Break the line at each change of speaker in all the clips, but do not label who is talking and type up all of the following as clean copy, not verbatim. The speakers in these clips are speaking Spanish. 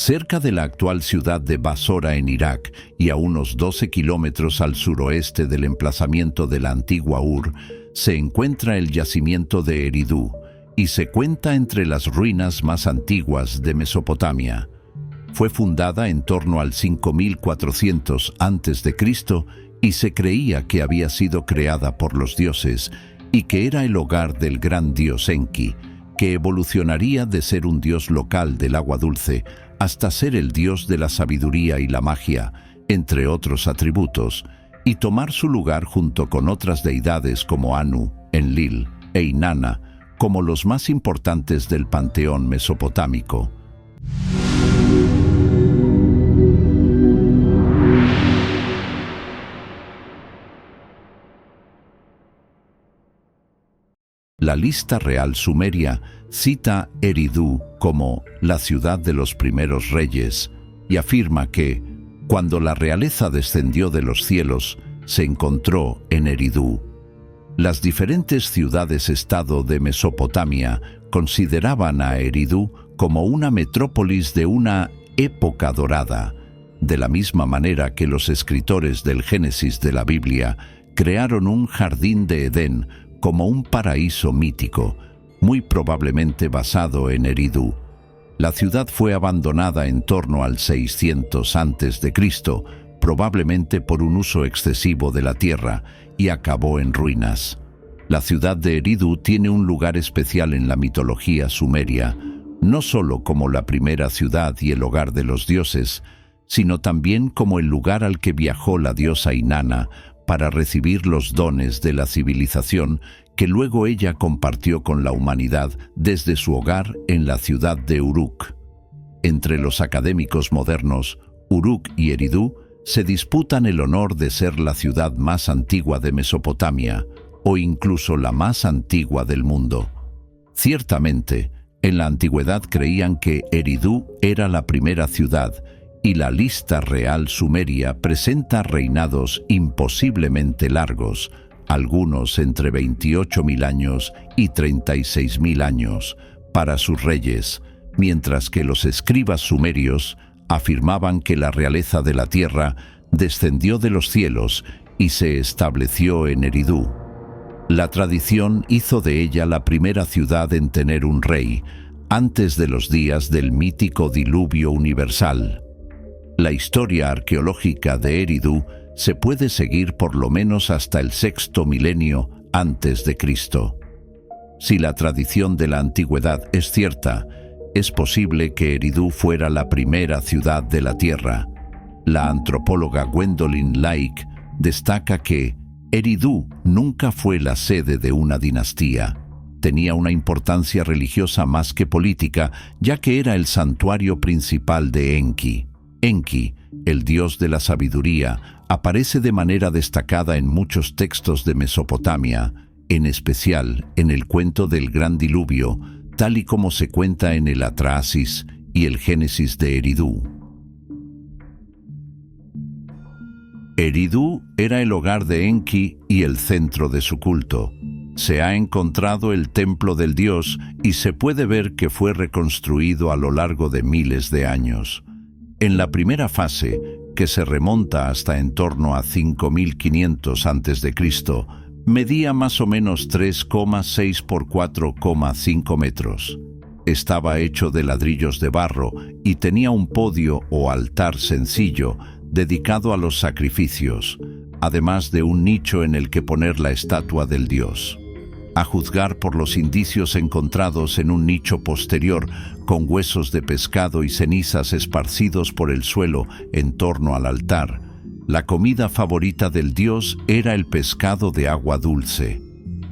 Cerca de la actual ciudad de Basora en Irak y a unos 12 kilómetros al suroeste del emplazamiento de la antigua Ur, se encuentra el yacimiento de Eridu y se cuenta entre las ruinas más antiguas de Mesopotamia. Fue fundada en torno al 5400 a.C. y se creía que había sido creada por los dioses y que era el hogar del gran dios Enki, que evolucionaría de ser un dios local del agua dulce hasta ser el dios de la sabiduría y la magia, entre otros atributos, y tomar su lugar junto con otras deidades como Anu, Enlil e Inanna, como los más importantes del panteón mesopotámico. La lista real sumeria cita Eridu como la ciudad de los primeros reyes y afirma que, cuando la realeza descendió de los cielos, se encontró en Eridu. Las diferentes ciudades-estado de Mesopotamia consideraban a Eridu como una metrópolis de una época dorada, de la misma manera que los escritores del Génesis de la Biblia crearon un jardín de Edén como un paraíso mítico, muy probablemente basado en Eridu. La ciudad fue abandonada en torno al 600 a.C., probablemente por un uso excesivo de la tierra, y acabó en ruinas. La ciudad de Eridu tiene un lugar especial en la mitología sumeria, no solo como la primera ciudad y el hogar de los dioses, sino también como el lugar al que viajó la diosa Inanna para recibir los dones de la civilización que luego ella compartió con la humanidad desde su hogar en la ciudad de Uruk. Entre los académicos modernos, Uruk y Eridu se disputan el honor de ser la ciudad más antigua de Mesopotamia, o incluso la más antigua del mundo. Ciertamente, en la antigüedad creían que Eridu era la primera ciudad, y la lista real sumeria presenta reinados imposiblemente largos, algunos entre 28.000 años y 36.000 años, para sus reyes, mientras que los escribas sumerios afirmaban que la realeza de la tierra descendió de los cielos y se estableció en Eridu. La tradición hizo de ella la primera ciudad en tener un rey, antes de los días del mítico diluvio universal. La historia arqueológica de Eridu se puede seguir por lo menos hasta el sexto milenio antes de Cristo. Si la tradición de la antigüedad es cierta, es posible que Eridu fuera la primera ciudad de la Tierra. La antropóloga Gwendolyn Lake destaca que Eridu nunca fue la sede de una dinastía. Tenía una importancia religiosa más que política, ya que era el santuario principal de Enki. Enki, el dios de la sabiduría, aparece de manera destacada en muchos textos de Mesopotamia, en especial en el cuento del Gran Diluvio, tal y como se cuenta en el Atrahasis y el Génesis de Eridu. Eridu era el hogar de Enki y el centro de su culto. Se ha encontrado el templo del dios y se puede ver que fue reconstruido a lo largo de miles de años. En la primera fase, que se remonta hasta en torno a 5500 a.C., medía más o menos 3,6 por 4,5 metros. Estaba hecho de ladrillos de barro y tenía un podio o altar sencillo dedicado a los sacrificios, además de un nicho en el que poner la estatua del dios. A juzgar por los indicios encontrados en un nicho posterior, con huesos de pescado y cenizas esparcidos por el suelo en torno al altar, la comida favorita del dios era el pescado de agua dulce.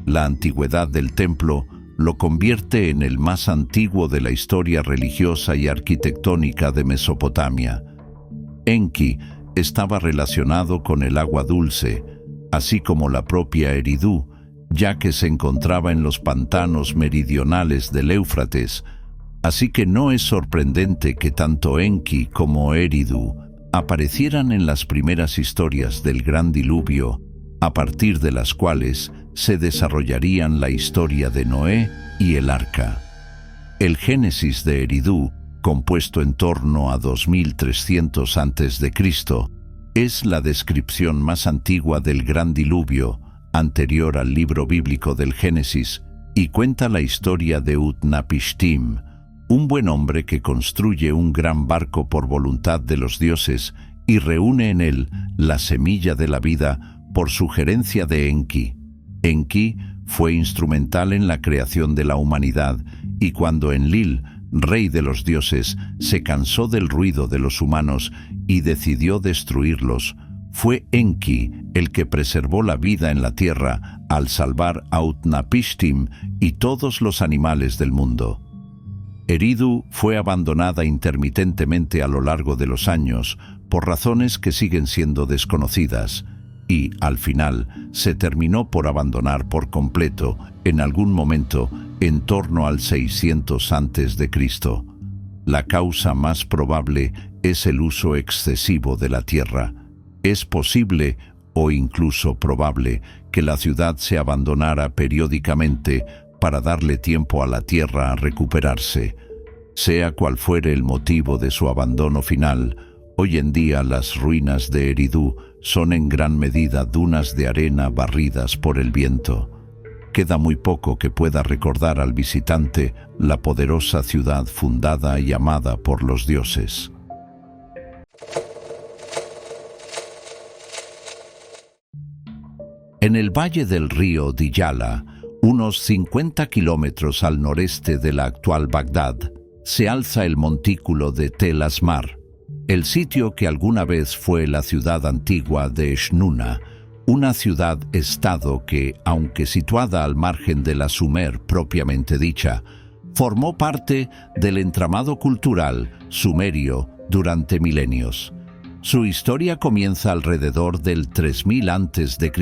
La antigüedad del templo lo convierte en el más antiguo de la historia religiosa y arquitectónica de Mesopotamia. Enki estaba relacionado con el agua dulce, así como la propia Eridu, ya que se encontraba en los pantanos meridionales del Éufrates, así que no es sorprendente que tanto Enki como Eridu aparecieran en las primeras historias del Gran Diluvio, a partir de las cuales se desarrollarían la historia de Noé y el Arca. El Génesis de Eridu compuesto en torno a 2300 a.C., es la descripción más antigua del gran diluvio, anterior al libro bíblico del Génesis, y cuenta la historia de Utnapishtim, un buen hombre que construye un gran barco por voluntad de los dioses y reúne en él la semilla de la vida por sugerencia de Enki. Enki fue instrumental en la creación de la humanidad, y cuando Enlil, rey de los dioses, se cansó del ruido de los humanos y decidió destruirlos, fue Enki el que preservó la vida en la tierra al salvar a Utnapishtim y todos los animales del mundo. Eridu fue abandonada intermitentemente a lo largo de los años por razones que siguen siendo desconocidas, y, al final, se terminó por abandonar por completo en algún momento en torno al 600 a.C. La causa más probable es el uso excesivo de la tierra. Es posible, o incluso probable, que la ciudad se abandonara periódicamente para darle tiempo a la tierra a recuperarse. Sea cual fuere el motivo de su abandono final, hoy en día las ruinas de Eridu son en gran medida dunas de arena barridas por el viento. Queda muy poco que pueda recordar al visitante la poderosa ciudad fundada y amada por los dioses. En el valle del río Diyala, unos 50 kilómetros al noreste de la actual Bagdad, se alza el montículo de Tel Asmar, el sitio que alguna vez fue la ciudad antigua de Eshnuna, una ciudad-estado que, aunque situada al margen de la Sumer propiamente dicha, formó parte del entramado cultural sumerio durante milenios. Su historia comienza alrededor del 3000 a.C.,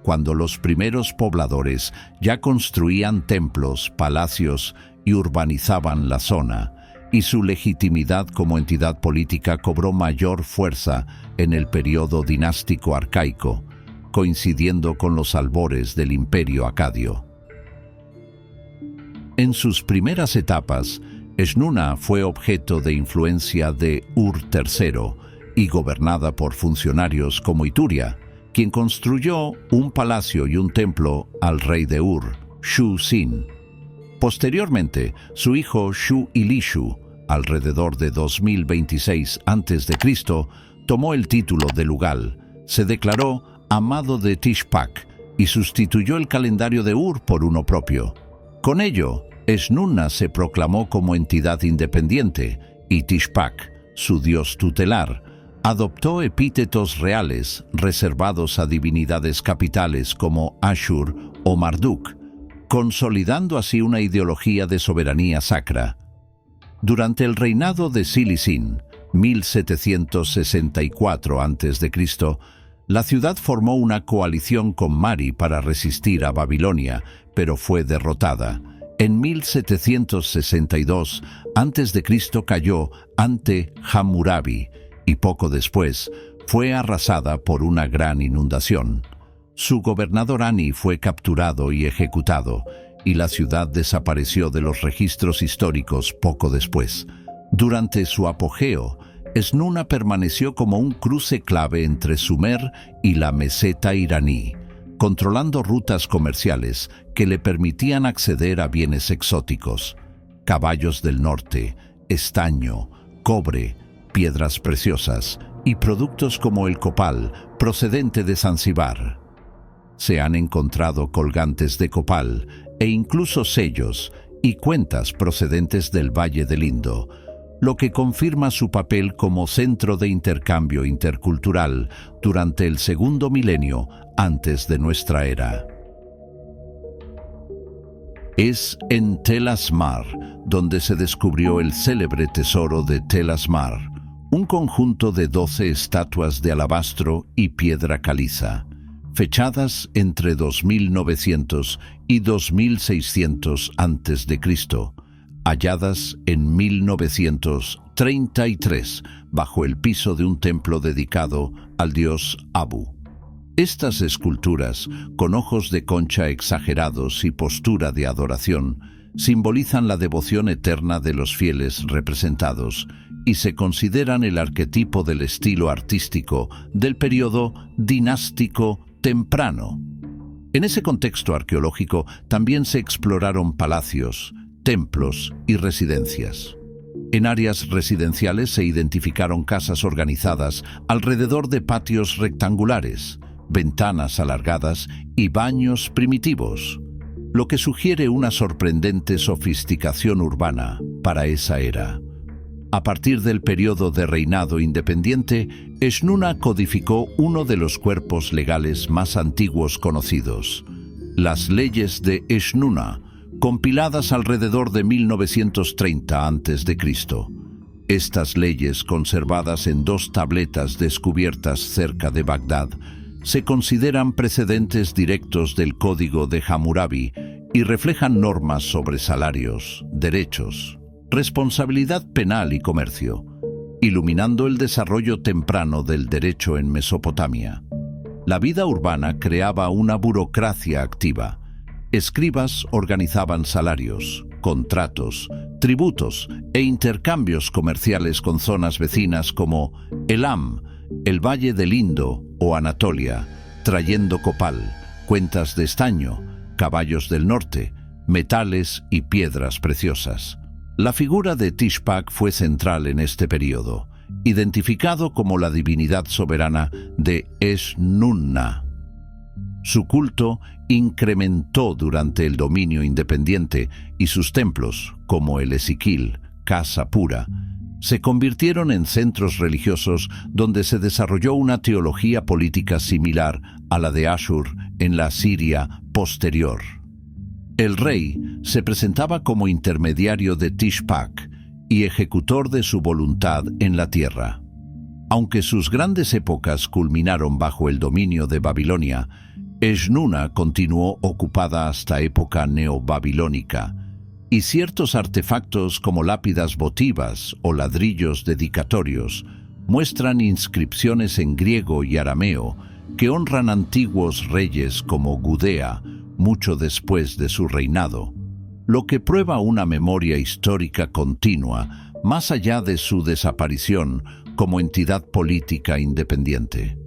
cuando los primeros pobladores ya construían templos, palacios y urbanizaban la zona, y su legitimidad como entidad política cobró mayor fuerza en el período dinástico arcaico, coincidiendo con los albores del Imperio Acadio. En sus primeras etapas, Eshnuna fue objeto de influencia de Ur III y gobernada por funcionarios como Ituria, quien construyó un palacio y un templo al rey de Ur, Shu-Sin. Posteriormente, su hijo Shu-Ilishu, alrededor de 2026 a.C., tomó el título de Lugal, se declaró amado de Tishpak y sustituyó el calendario de Ur por uno propio. Con ello, Eshnuna se proclamó como entidad independiente y Tishpak, su dios tutelar, adoptó epítetos reales reservados a divinidades capitales como Ashur o Marduk, consolidando así una ideología de soberanía sacra. Durante el reinado de Silisin, 1764 a.C., la ciudad formó una coalición con Mari para resistir a Babilonia, pero fue derrotada. En 1762 a.C. cayó ante Hammurabi y poco después fue arrasada por una gran inundación. Su gobernador Ani fue capturado y ejecutado, y la ciudad desapareció de los registros históricos poco después. Durante su apogeo, Eshnuna permaneció como un cruce clave entre Sumer y la meseta iraní, controlando rutas comerciales que le permitían acceder a bienes exóticos, caballos del norte, estaño, cobre, piedras preciosas y productos como el copal procedente de Zanzíbar. Se han encontrado colgantes de copal e incluso sellos y cuentas procedentes del Valle del Indo, lo que confirma su papel como centro de intercambio intercultural durante el segundo milenio antes de nuestra era. Es en Tel Asmar donde se descubrió el célebre tesoro de Tel Asmar, un conjunto de 12 estatuas de alabastro y piedra caliza, fechadas entre 2900 y 2600 a.C., halladas en 1933 bajo el piso de un templo dedicado al dios Abu. Estas esculturas, con ojos de concha exagerados y postura de adoración, simbolizan la devoción eterna de los fieles representados y se consideran el arquetipo del estilo artístico del periodo dinástico temprano. En ese contexto arqueológico también se exploraron palacios, templos y residencias. En áreas residenciales se identificaron casas organizadas alrededor de patios rectangulares, ventanas alargadas y baños primitivos, lo que sugiere una sorprendente sofisticación urbana para esa era. A partir del periodo de reinado independiente, Eshnunna codificó uno de los cuerpos legales más antiguos conocidos, las leyes de Eshnunna, compiladas alrededor de 1930 a.C. Estas leyes, conservadas en 2 tabletas descubiertas cerca de Bagdad, se consideran precedentes directos del Código de Hammurabi y reflejan normas sobre salarios, derechos, responsabilidad penal y comercio, iluminando el desarrollo temprano del derecho en Mesopotamia. La vida urbana creaba una burocracia activa. Escribas organizaban salarios, contratos, tributos e intercambios comerciales con zonas vecinas como Elam, el Valle del Indo o Anatolia, trayendo copal, cuentas de estaño, caballos del norte, metales y piedras preciosas. La figura de Tishpak fue central en este periodo, identificado como la divinidad soberana de Eshnunna. Su culto incrementó durante el dominio independiente y sus templos, como el Esikil, Casa Pura, se convirtieron en centros religiosos donde se desarrolló una teología política similar a la de Ashur en la Siria posterior. El rey se presentaba como intermediario de Tishpak y ejecutor de su voluntad en la tierra. Aunque sus grandes épocas culminaron bajo el dominio de Babilonia, Eshnunna continuó ocupada hasta época neobabilónica, y ciertos artefactos como lápidas votivas o ladrillos dedicatorios muestran inscripciones en griego y arameo que honran antiguos reyes como Gudea, mucho después de su reinado, lo que prueba una memoria histórica continua más allá de su desaparición como entidad política independiente.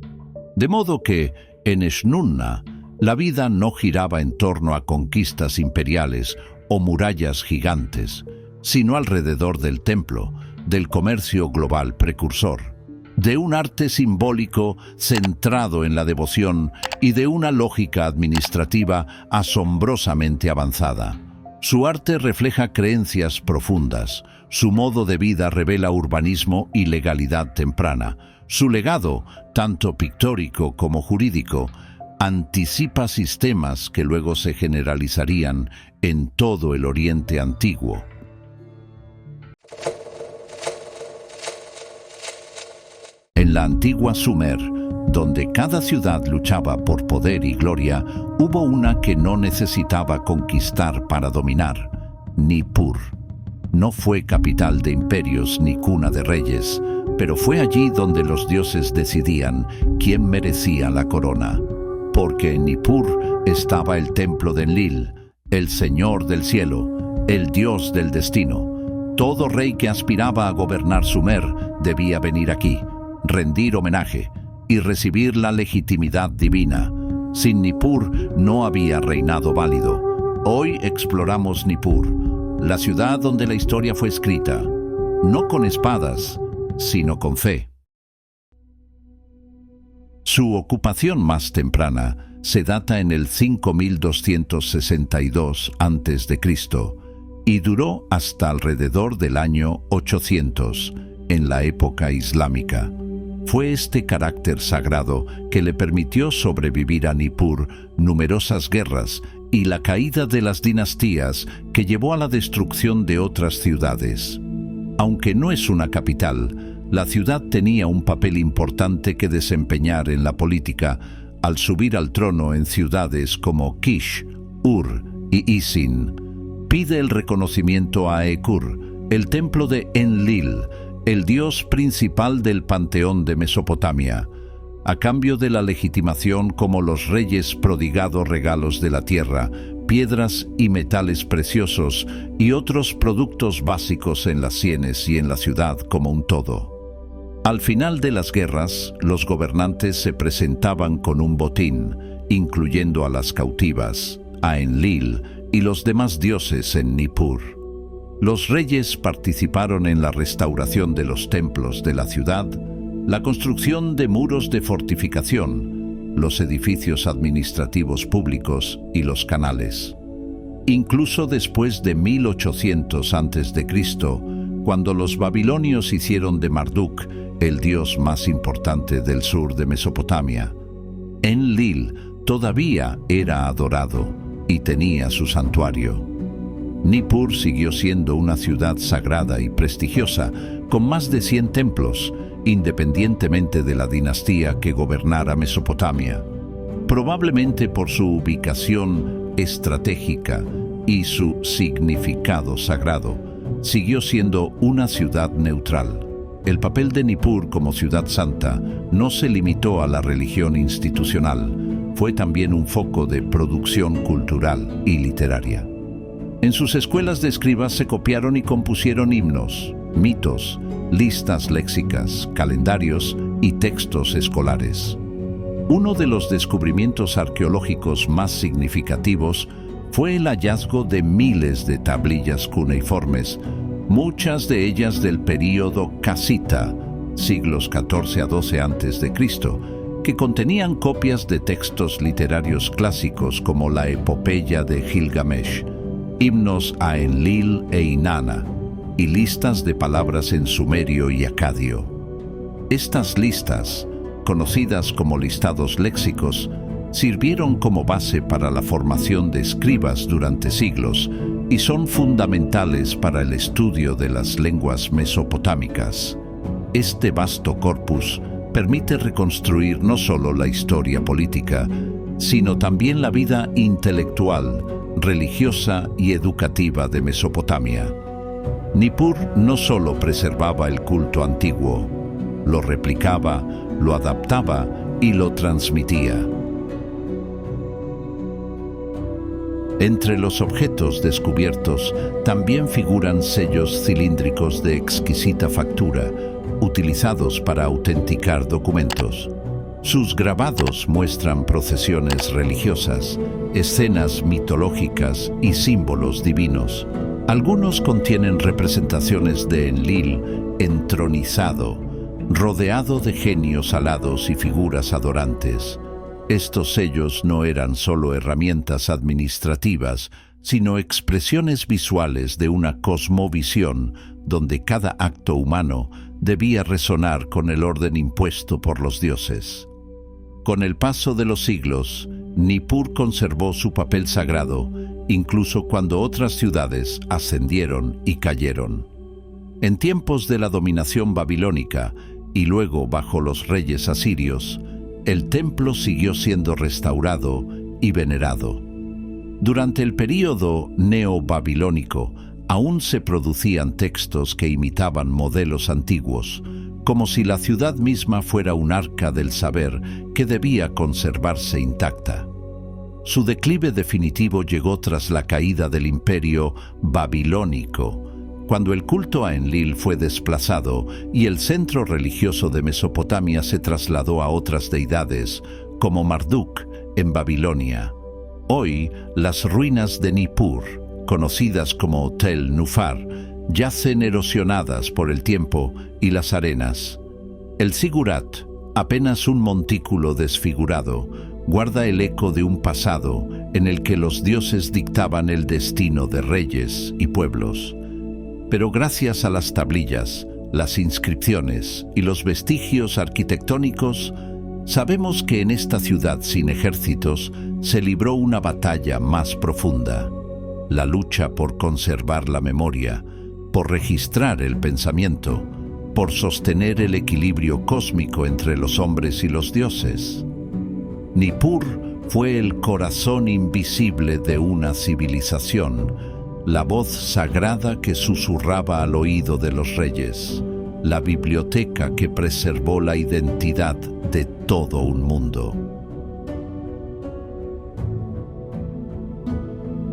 De modo que, en Eshnunna, la vida no giraba en torno a conquistas imperiales o murallas gigantes, sino alrededor del templo, del comercio global precursor, de un arte simbólico centrado en la devoción y de una lógica administrativa asombrosamente avanzada. Su arte refleja creencias profundas, su modo de vida revela urbanismo y legalidad temprana. Su legado, tanto pictórico como jurídico, anticipa sistemas que luego se generalizarían en todo el Oriente Antiguo. En la antigua Sumer, donde cada ciudad luchaba por poder y gloria, hubo una que no necesitaba conquistar para dominar: Nippur. No fue capital de imperios ni cuna de reyes, pero fue allí donde los dioses decidían quién merecía la corona. Porque en Nippur estaba el templo de Enlil, el Señor del cielo, el Dios del destino. Todo rey que aspiraba a gobernar Sumer debía venir aquí, rendir homenaje y recibir la legitimidad divina. Sin Nippur no había reinado válido. Hoy exploramos Nippur, la ciudad donde la historia fue escrita, no con espadas, sino con fe. Su ocupación más temprana se data en el 5262 a.C. y duró hasta alrededor del año 800, en la época islámica. Fue este carácter sagrado que le permitió sobrevivir a Nippur numerosas guerras y la caída de las dinastías que llevó a la destrucción de otras ciudades. Aunque no es una capital, la ciudad tenía un papel importante que desempeñar en la política al subir al trono en ciudades como Kish, Ur y Isin. Pide el reconocimiento a Ekur, el templo de Enlil, el dios principal del panteón de Mesopotamia, a cambio de la legitimación como los reyes prodigados regalos de la tierra, piedras y metales preciosos y otros productos básicos en las sienes y en la ciudad como un todo. Al final de las guerras, los gobernantes se presentaban con un botín, incluyendo a las cautivas, a Enlil y los demás dioses en Nippur. Los reyes participaron en la restauración de los templos de la ciudad, la construcción de muros de fortificación, los edificios administrativos públicos y los canales. Incluso después de 1800 a.C., cuando los babilonios hicieron de Marduk el dios más importante del sur de Mesopotamia, Enlil todavía era adorado y tenía su santuario. Nippur siguió siendo una ciudad sagrada y prestigiosa, con más de 100 templos, independientemente de la dinastía que gobernara Mesopotamia. Probablemente por su ubicación estratégica y su significado sagrado, siguió siendo una ciudad neutral. El papel de Nippur como ciudad santa no se limitó a la religión institucional, fue también un foco de producción cultural y literaria. En sus escuelas de escribas se copiaron y compusieron himnos, mitos, listas léxicas, calendarios y textos escolares. Uno de los descubrimientos arqueológicos más significativos fue el hallazgo de miles de tablillas cuneiformes, muchas de ellas del período casita, siglos XIV a XII a.C., que contenían copias de textos literarios clásicos como la epopeya de Gilgamesh, himnos a Enlil e Inanna, y listas de palabras en sumerio y acadio. Estas listas, conocidas como listados léxicos, sirvieron como base para la formación de escribas durante siglos y son fundamentales para el estudio de las lenguas mesopotámicas. Este vasto corpus permite reconstruir no solo la historia política, sino también la vida intelectual, religiosa y educativa de Mesopotamia. Nippur no solo preservaba el culto antiguo, lo replicaba, lo adaptaba y lo transmitía. Entre los objetos descubiertos también figuran sellos cilíndricos de exquisita factura, utilizados para autenticar documentos. Sus grabados muestran procesiones religiosas, escenas mitológicas y símbolos divinos. Algunos contienen representaciones de Enlil entronizado, rodeado de genios alados y figuras adorantes. Estos sellos no eran solo herramientas administrativas, sino expresiones visuales de una cosmovisión donde cada acto humano debía resonar con el orden impuesto por los dioses. Con el paso de los siglos, Nippur conservó su papel sagrado, incluso cuando otras ciudades ascendieron y cayeron. En tiempos de la dominación babilónica y luego bajo los reyes asirios, el templo siguió siendo restaurado y venerado. Durante el período neobabilónico, aún se producían textos que imitaban modelos antiguos, como si la ciudad misma fuera un arca del saber que debía conservarse intacta. Su declive definitivo llegó tras la caída del imperio babilónico, cuando el culto a Enlil fue desplazado y el centro religioso de Mesopotamia se trasladó a otras deidades, como Marduk en Babilonia. Hoy, las ruinas de Nippur, conocidas como Tel Nufar, yacen erosionadas por el tiempo y las arenas. El Zigurat, apenas un montículo desfigurado, guarda el eco de un pasado en el que los dioses dictaban el destino de reyes y pueblos. Pero gracias a las tablillas, las inscripciones y los vestigios arquitectónicos, sabemos que en esta ciudad sin ejércitos se libró una batalla más profunda, la lucha por conservar la memoria, por registrar el pensamiento, por sostener el equilibrio cósmico entre los hombres y los dioses. Nippur fue el corazón invisible de una civilización, la voz sagrada que susurraba al oído de los reyes, la biblioteca que preservó la identidad de todo un mundo.